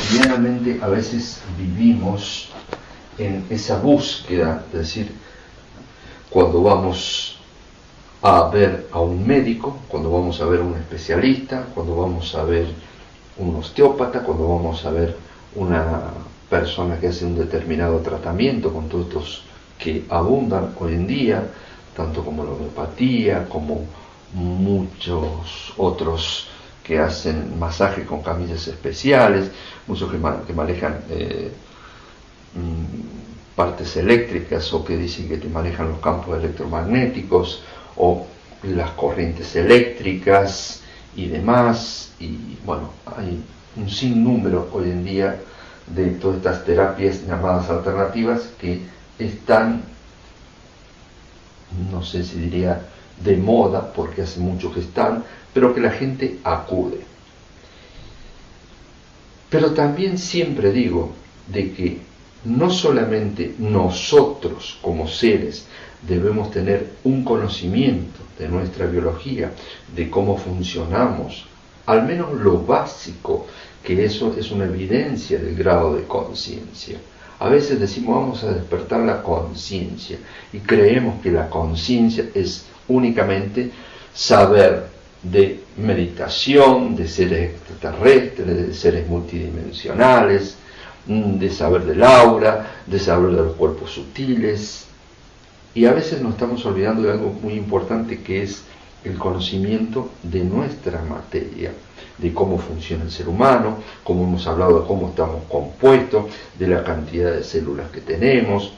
cotidianamente a veces vivimos en esa búsqueda, es decir, cuando vamos a ver a un médico, cuando vamos a ver a un especialista, cuando vamos a ver un osteópata, cuando vamos a ver una persona que hace un determinado tratamiento con todos estos que abundan hoy en día, tanto como la homeopatía, como muchos otros que hacen masaje con camillas especiales, muchos que manejan partes eléctricas o que dicen que te manejan los campos electromagnéticos o las corrientes eléctricas y demás. Y bueno, hay un sinnúmero hoy en día de todas estas terapias llamadas alternativas que están, no sé si diría de moda, porque hace mucho que están, pero que la gente acude. Pero también siempre digo de que no solamente nosotros como seres debemos tener un conocimiento de nuestra biología, de cómo funcionamos, al menos lo básico, que eso es una evidencia del grado de conciencia. A veces decimos vamos a despertar la conciencia y creemos que la conciencia es únicamente saber de meditación, de seres extraterrestres, de seres multidimensionales, de saber del aura, de saber de los cuerpos sutiles. Y a veces nos estamos olvidando de algo muy importante, que es el conocimiento de nuestra materia, de cómo funciona el ser humano, como hemos hablado de cómo estamos compuestos, de la cantidad de células que tenemos,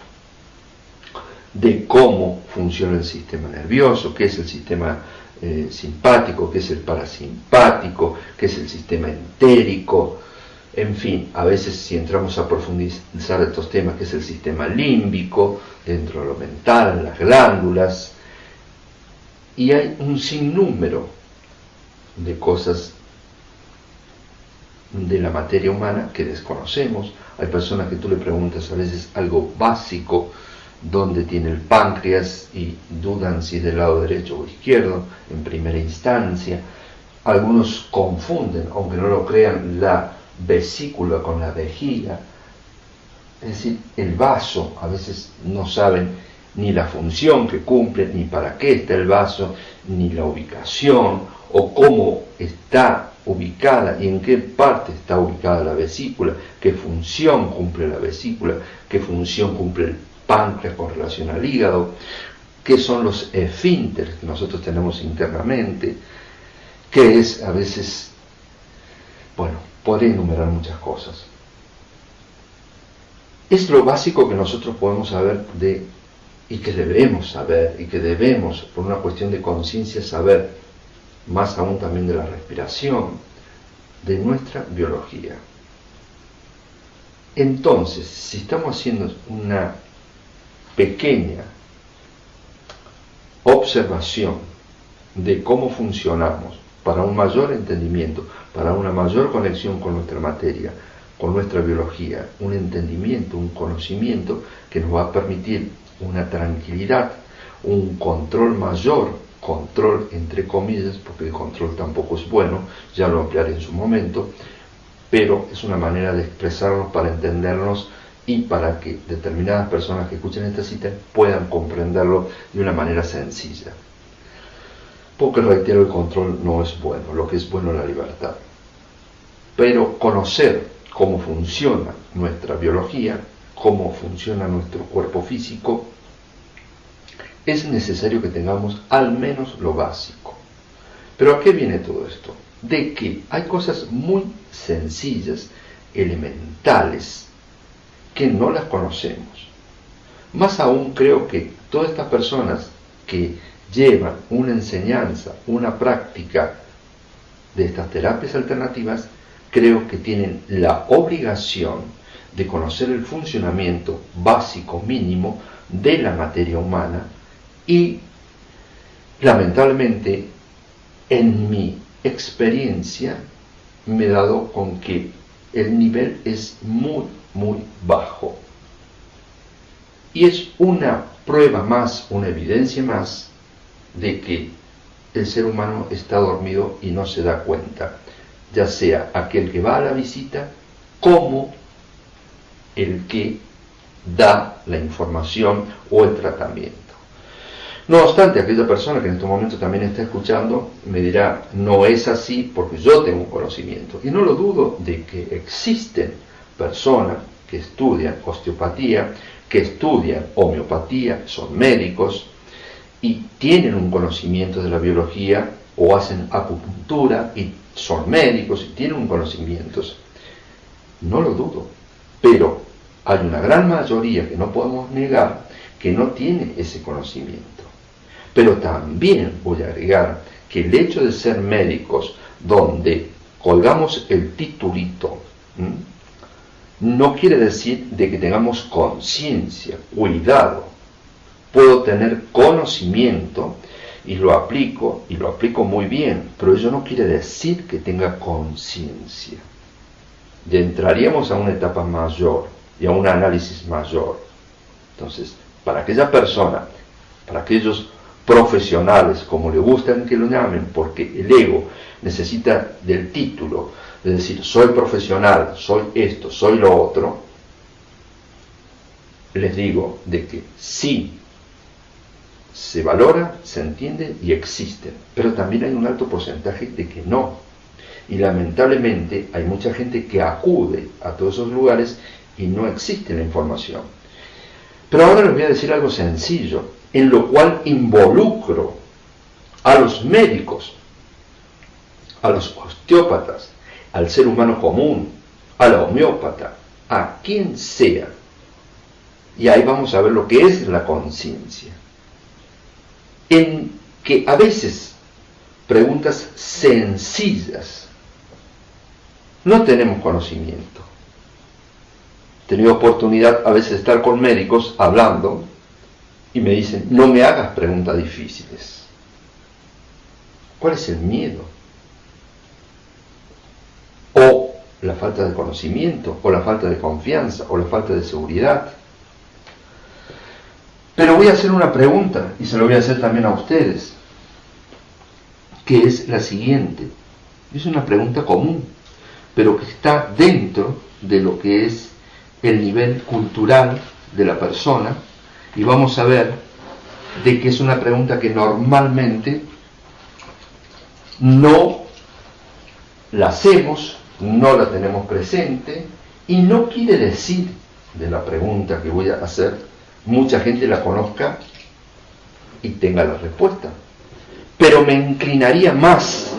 de cómo funciona el sistema nervioso, qué es el sistema simpático, qué es el parasimpático, qué es el sistema entérico. En fin, a veces si entramos a profundizar estos temas, qué es el sistema límbico, dentro de lo mental, las glándulas, y hay un sinnúmero de cosas de la materia humana que desconocemos. Hay personas que tú le preguntas a veces algo básico, dónde tiene el páncreas, y dudan si es del lado derecho o izquierdo en primera instancia. Algunos confunden, aunque no lo crean, la vesícula con la vejiga. Es decir, el vaso, a veces no saben ni la función que cumple, ni para qué está el vaso, ni la ubicación, o cómo está ubicada y en qué parte está ubicada la vesícula, qué función cumple la vesícula, qué función cumple el páncreas con relación al hígado, qué son los esfínteres que nosotros tenemos internamente, qué es a veces, bueno, podría enumerar muchas cosas. Es lo básico que nosotros podemos saber y que debemos saber, y que debemos, por una cuestión de conciencia, saber, más aún también de la respiración, de nuestra biología. Entonces, si estamos haciendo una pequeña observación de cómo funcionamos para un mayor entendimiento, para una mayor conexión con nuestra materia, con nuestra biología, un entendimiento, un conocimiento que nos va a permitir una tranquilidad, un control mayor, control entre comillas, porque el control tampoco es bueno, ya lo ampliaré en su momento, pero es una manera de expresarnos para entendernos y para que determinadas personas que escuchen esta cita puedan comprenderlo de una manera sencilla. Porque, reitero, el control no es bueno, lo que es bueno es la libertad. Pero conocer cómo funciona nuestra biología, cómo funciona nuestro cuerpo físico, es necesario que tengamos al menos lo básico. ¿Pero a qué viene todo esto? De que hay cosas muy sencillas, elementales, que no las conocemos. Más aún creo que todas estas personas que llevan una enseñanza, una práctica de estas terapias alternativas, creo que tienen la obligación de conocer el funcionamiento básico mínimo de la materia humana y, lamentablemente, en mi experiencia me he dado con que el nivel es muy, muy bajo. Y es una prueba más, una evidencia más de que el ser humano está dormido y no se da cuenta, ya sea aquel que va a la visita como el que da la información o el tratamiento. No obstante, aquella persona que en este momento también está escuchando me dirá, no es así porque yo tengo un conocimiento. Y no lo dudo de que existen personas que estudian osteopatía, que estudian homeopatía, son médicos y tienen un conocimiento de la biología o hacen acupuntura y son médicos y tienen un conocimiento. No lo dudo, pero hay una gran mayoría que no podemos negar que no tiene ese conocimiento. Pero también voy a agregar que el hecho de ser médicos, donde colgamos el titulito, no quiere decir de que tengamos conciencia, cuidado. Puedo tener conocimiento y lo aplico muy bien, pero eso no quiere decir que tenga conciencia. Ya entraríamos a una etapa mayor y a un análisis mayor. Entonces, para aquella persona, para aquellos profesionales, como le gustan que lo llamen, porque el ego necesita del título, de decir, soy profesional, soy esto, soy lo otro, les digo de que sí se valora, se entiende y existe, pero también hay un alto porcentaje de que no. Y lamentablemente hay mucha gente que acude a todos esos lugares y no existe la información. Pero ahora les voy a decir algo sencillo, en lo cual involucro a los médicos, a los osteópatas, al ser humano común, a la homeópata, a quien sea. Y ahí vamos a ver lo que es la conciencia. En que a veces preguntas sencillas no tenemos conocimiento. He tenido oportunidad a veces de estar con médicos hablando y me dicen, no me hagas preguntas difíciles. ¿Cuál es el miedo? O la falta de conocimiento, o la falta de confianza, o la falta de seguridad. Pero voy a hacer una pregunta, y se lo voy a hacer también a ustedes, que es la siguiente. Es una pregunta común, pero que está dentro de lo que es el nivel cultural de la persona, y vamos a ver de que es una pregunta que normalmente no la hacemos, no la tenemos presente, y no quiere decir de la pregunta que voy a hacer mucha gente la conozca y tenga la respuesta. Pero me inclinaría más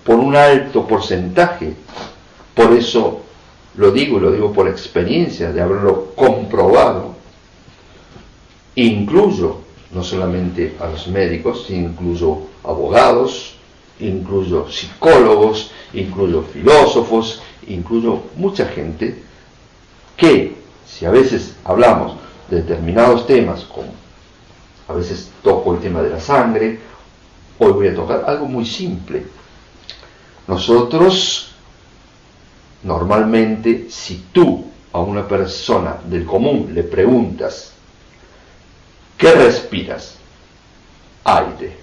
por un alto porcentaje, por eso lo digo por experiencia, de haberlo comprobado. Incluyo no solamente a los médicos, sino incluyo abogados, incluyo psicólogos, incluyo filósofos, incluyo mucha gente que, si a veces hablamos de determinados temas, como a veces toco el tema de la sangre, hoy voy a tocar algo muy simple. Nosotros, normalmente, si tú a una persona del común le preguntas, ¿qué respiras? Aire.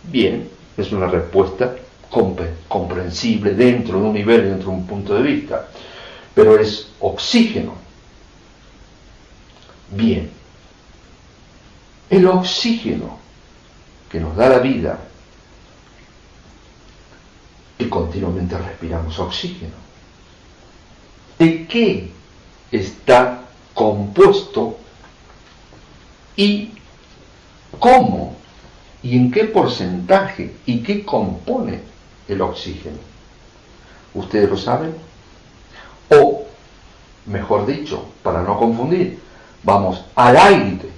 Bien, es una respuesta comprensible dentro de un nivel, dentro de un punto de vista, pero es oxígeno. Bien, el oxígeno que nos da la vida, y continuamente respiramos oxígeno, ¿de qué está compuesto y cómo y en qué porcentaje y qué compone el oxígeno? ¿Ustedes lo saben? O, mejor dicho, para no confundir, vamos al aire.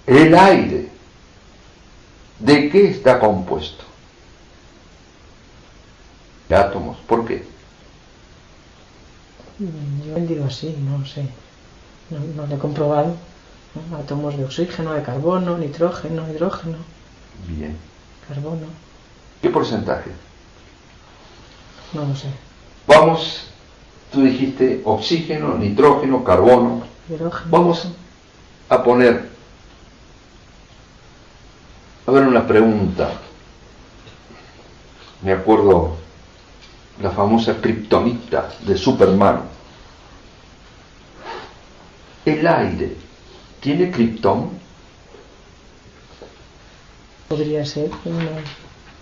El aire, ¿de qué está compuesto? De átomos. ¿Por qué? Yo digo así, no sé. No lo he comprobado. ¿No? Átomos de oxígeno, de carbono, nitrógeno, hidrógeno. Bien. Carbono. ¿Qué porcentaje? No lo sé. Vamos, tú dijiste oxígeno, nitrógeno, carbono. Hidrógeno. Vamos a poner, a ver una pregunta. Me acuerdo la famosa kriptonita de Superman. ¿El aire tiene kriptón? Podría ser en una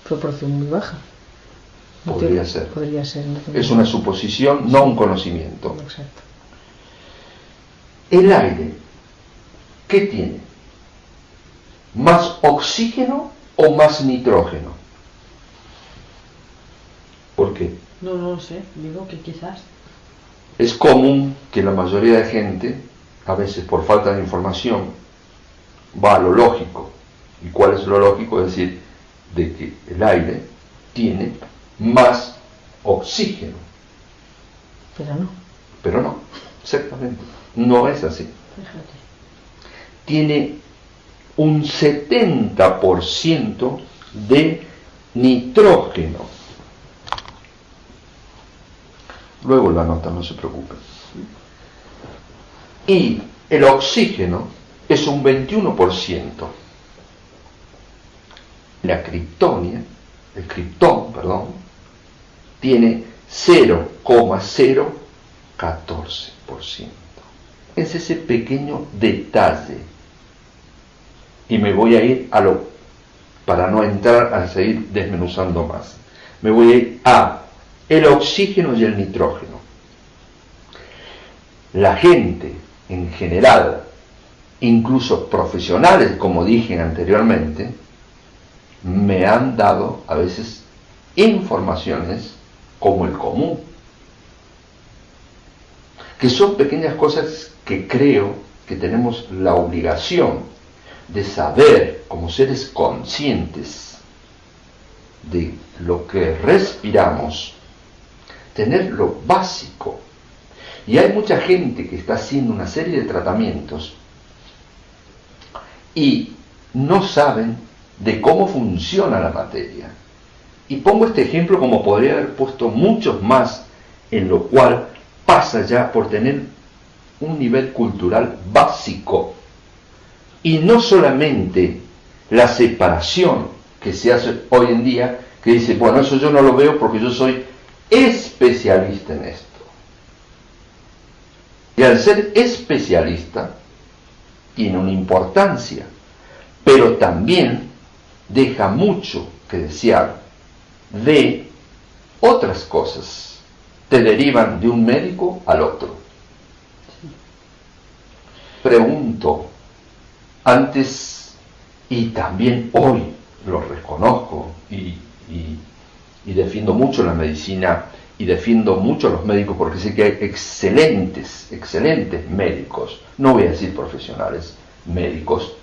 proporción muy baja. Podría ser. Podría ser. Es una suposición, no un conocimiento. Exacto. El aire, ¿qué tiene? ¿Más oxígeno o más nitrógeno? ¿Por qué? No lo sé, digo que quizás. Es común que la mayoría de gente, a veces por falta de información, va a lo lógico. ¿Y cuál es lo lógico? Es decir, de que el aire tiene más oxígeno. Pero no. Pero no, exactamente. No es así. Fíjate. Tiene un 70% de nitrógeno. Luego la nota, no se preocupen. Y el oxígeno es un 21%. La kriptonia, el kriptón, perdón, tiene 0,014%. Es ese pequeño detalle. Y me voy a ir a lo, para no entrar a seguir desmenuzando más, me voy a ir a el oxígeno y el nitrógeno. La gente en general, incluso profesionales, como dije anteriormente, me han dado a veces informaciones como el común, que son pequeñas cosas que creo que tenemos la obligación de saber como seres conscientes de lo que respiramos, tener lo básico. Y hay mucha gente que está haciendo una serie de tratamientos y no saben de cómo funciona la materia. Y pongo este ejemplo como podría haber puesto muchos más, en lo cual pasa ya por tener un nivel cultural básico. Y no solamente la separación que se hace hoy en día, que dice, bueno, eso yo no lo veo porque yo soy especialista en esto. Y al ser especialista, tiene una importancia, pero también deja mucho que desear de otras cosas. Te derivan de un médico al otro. Pregunto, antes y también hoy lo reconozco y defiendo mucho la medicina y defiendo mucho a los médicos porque sé que hay excelentes médicos, no voy a decir profesionales, médicos,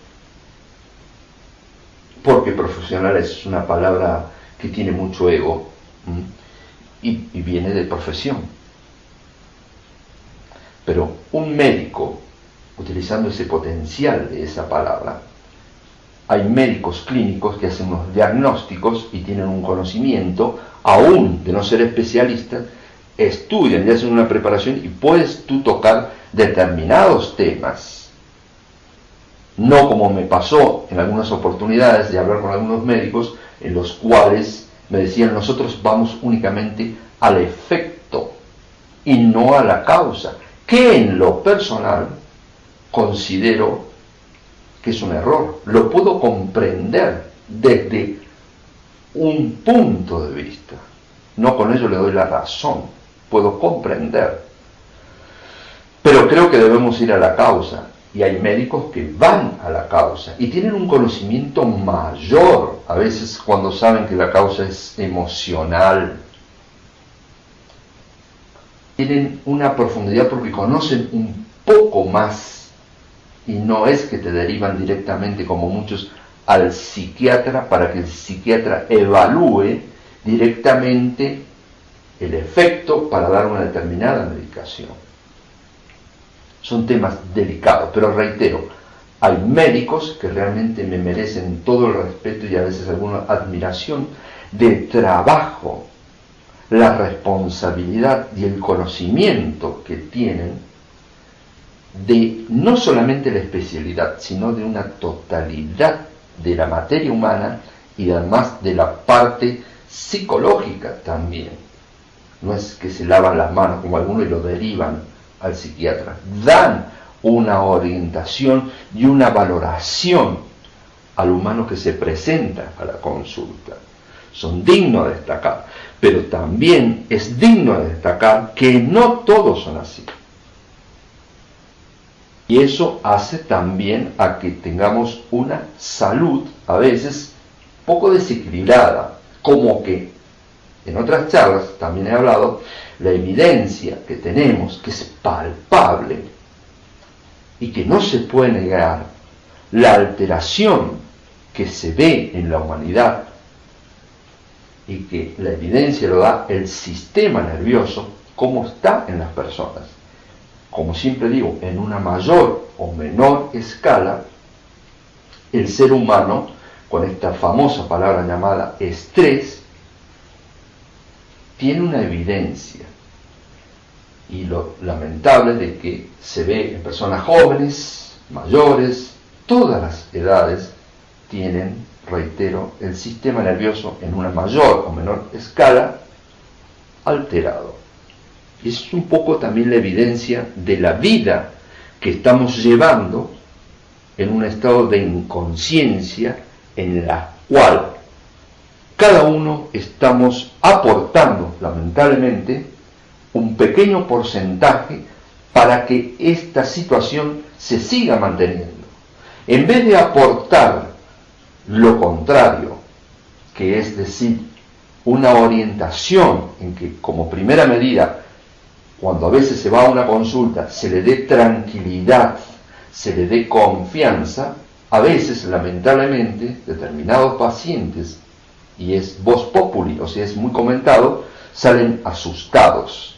porque profesionales es una palabra que tiene mucho ego y viene de profesión. Pero un médico, utilizando ese potencial de esa palabra, hay médicos clínicos que hacen unos diagnósticos y tienen un conocimiento, aún de no ser especialistas, estudian y hacen una preparación y puedes tú tocar determinados temas. No como me pasó en algunas oportunidades de hablar con algunos médicos en los cuales me decían, nosotros vamos únicamente al efecto y no a la causa, que en lo personal considero que es un error. Lo puedo comprender desde un punto de vista. No con ello le doy la razón. Puedo comprender. Pero creo que debemos ir a la causa. Y hay médicos que van a la causa y tienen un conocimiento mayor, a veces cuando saben que la causa es emocional. Tienen una profundidad porque conocen un poco más. Y no es que te derivan directamente, como muchos, al psiquiatra para que el psiquiatra evalúe directamente el efecto para dar una determinada medicación. Son temas delicados, pero reitero, hay médicos que realmente me merecen todo el respeto y a veces alguna admiración del trabajo, la responsabilidad y el conocimiento que tienen de no solamente la especialidad, sino de una totalidad de la materia humana y además de la parte psicológica también. no es que se lavan las manos como algunos y lo derivan al psiquiatra, dan una orientación y una valoración al humano que se presenta a la consulta. Son dignos de destacar, pero también es digno de destacar que no todos son así. Y eso hace también a que tengamos una salud a veces poco desequilibrada, como que en otras charlas también he hablado, la evidencia que tenemos, que es palpable y que no se puede negar, la alteración que se ve en la humanidad y que la evidencia lo da el sistema nervioso, cómo está en las personas. Como siempre digo, en una mayor o menor escala, el ser humano, con esta famosa palabra llamada estrés, tiene una evidencia. Y lo lamentable es de que se ve en personas jóvenes, mayores, todas las edades tienen, reitero, el sistema nervioso en una mayor o menor escala alterado. Y es un poco también la evidencia de la vida que estamos llevando en un estado de inconsciencia en la cual cada uno estamos aportando, lamentablemente, un pequeño porcentaje para que esta situación se siga manteniendo. En vez de aportar lo contrario, que es decir, una orientación en que como primera medida, cuando a veces se va a una consulta, se le dé tranquilidad, se le dé confianza, a veces, lamentablemente, determinados pacientes, y es vox populi, o sea, es muy comentado, salen asustados.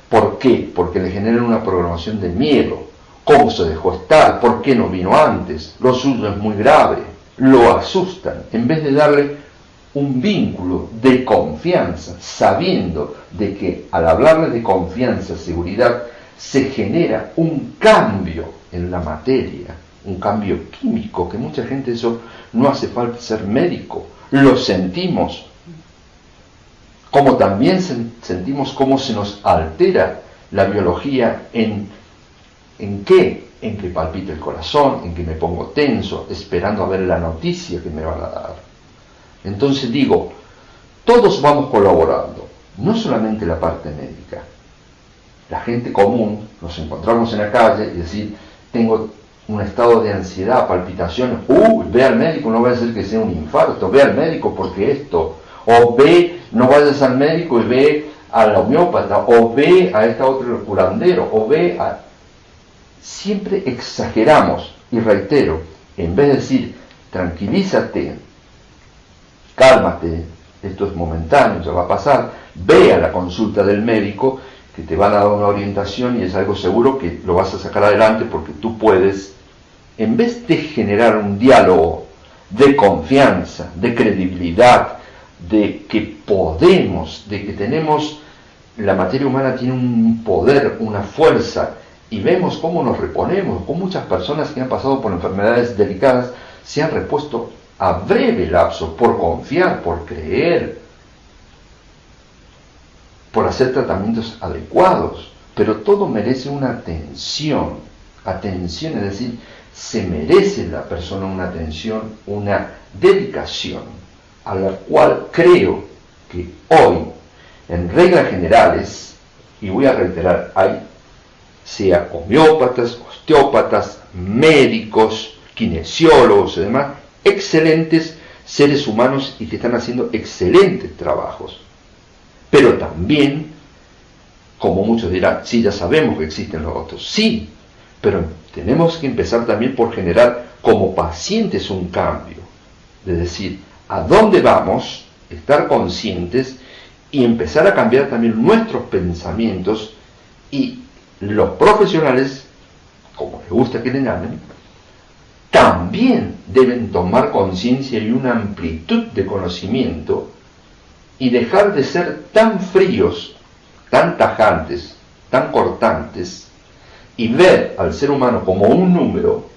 ¿Por qué? Porque le generan una programación de miedo. ¿Cómo se dejó estar? ¿Por qué no vino antes? Lo suyo es muy grave. Lo asustan, en vez de darle un vínculo de confianza, sabiendo de que al hablarle de confianza, seguridad, se genera un cambio en la materia, un cambio químico, que mucha gente eso no hace falta ser médico, lo sentimos, como también sentimos cómo se nos altera la biología en qué, en que palpita el corazón, en que me pongo tenso, esperando a ver la noticia que me van a dar. Entonces digo, todos vamos colaborando, no solamente la parte médica. La gente común, nos encontramos en la calle y decir, tengo un estado de ansiedad, palpitaciones, ve al médico, no vaya a ser que sea un infarto, ve al médico porque esto, o ve, no vayas al médico y ve al homeópata, o ve a este otro curandero, o ve a... Siempre exageramos, y reitero, en vez de decir, tranquilízate, cálmate, esto es momentáneo, ya va a pasar, ve a la consulta del médico, que te van a dar una orientación y es algo seguro que lo vas a sacar adelante porque tú puedes, en vez de generar un diálogo de confianza, de credibilidad, de que podemos, de que tenemos, la materia humana tiene un poder, una fuerza, y vemos cómo nos reponemos, cómo muchas personas que han pasado por enfermedades delicadas se han repuesto a breve lapso por confiar, por creer, por hacer tratamientos adecuados, pero todo merece una atención, es decir, se merece la persona una atención, una dedicación, a la cual creo que hoy, en reglas generales, y voy a reiterar, hay sea homeópatas, osteópatas, médicos, kinesiólogos y demás, excelentes seres humanos y que están haciendo excelentes trabajos. Pero también, como muchos dirán, sí, ya sabemos que existen los otros, sí, pero tenemos que empezar también por generar como pacientes un cambio, de decir, ¿a dónde vamos? Estar conscientes y empezar a cambiar también nuestros pensamientos, y los profesionales, como les gusta que le llamen, también deben tomar conciencia y una amplitud de conocimiento y dejar de ser tan fríos, tan tajantes, tan cortantes, y ver al ser humano como un número,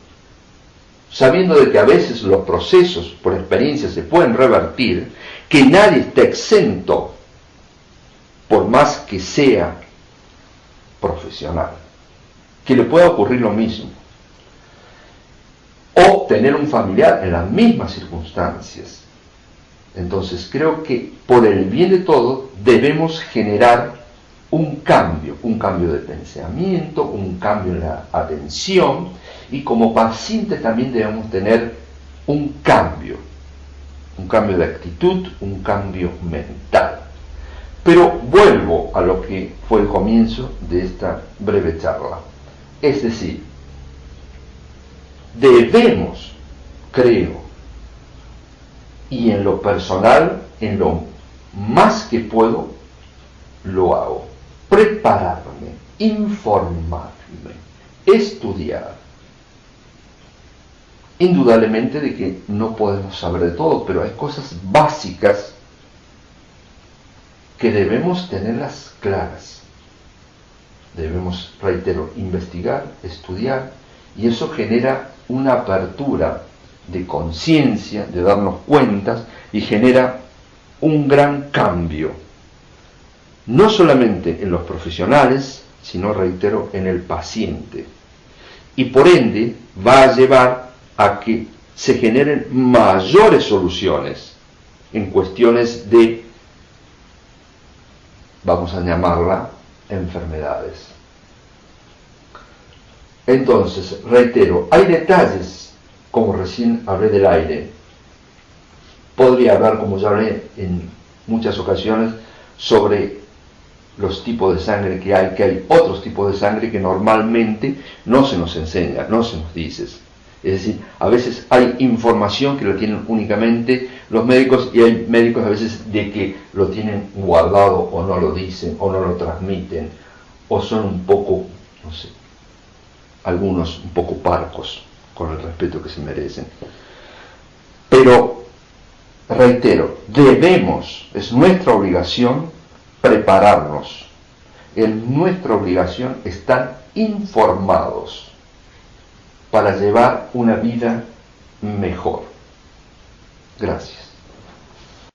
sabiendo de que a veces los procesos por experiencia se pueden revertir, que nadie está exento, por más que sea profesional, que le pueda ocurrir lo mismo, o tener un familiar en las mismas circunstancias. Entonces creo que por el bien de todos debemos generar un cambio de pensamiento, un cambio en la atención, y como pacientes también debemos tener un cambio de actitud, un cambio mental. Pero vuelvo a lo que fue el comienzo de esta breve charla. Es decir, debemos, creo, y en lo personal, en lo más que puedo, lo hago. Prepararme, informarme, estudiar. Indudablemente de que no podemos saber de todo, pero hay cosas básicas que debemos tenerlas claras. Debemos, reitero, investigar, estudiar, y eso genera una apertura de conciencia, de darnos cuentas, y genera un gran cambio, no solamente en los profesionales, sino, reitero, en el paciente. Y por ende va a llevar a que se generen mayores soluciones en cuestiones de, vamos a llamarla, enfermedades. Entonces, reitero, hay detalles, como recién hablé del aire. Podría hablar, como ya hablé en muchas ocasiones, sobre los tipos de sangre que hay otros tipos de sangre que normalmente no se nos enseña, no se nos dice. Es decir, a veces hay información que lo tienen únicamente los médicos, y hay médicos a veces de que lo tienen guardado, o no lo dicen, o no lo transmiten, o son un poco, no sé, algunos un poco parcos, con el respeto que se merecen. Pero, reitero, debemos, es nuestra obligación prepararnos, es nuestra obligación estar informados para llevar una vida mejor. Gracias.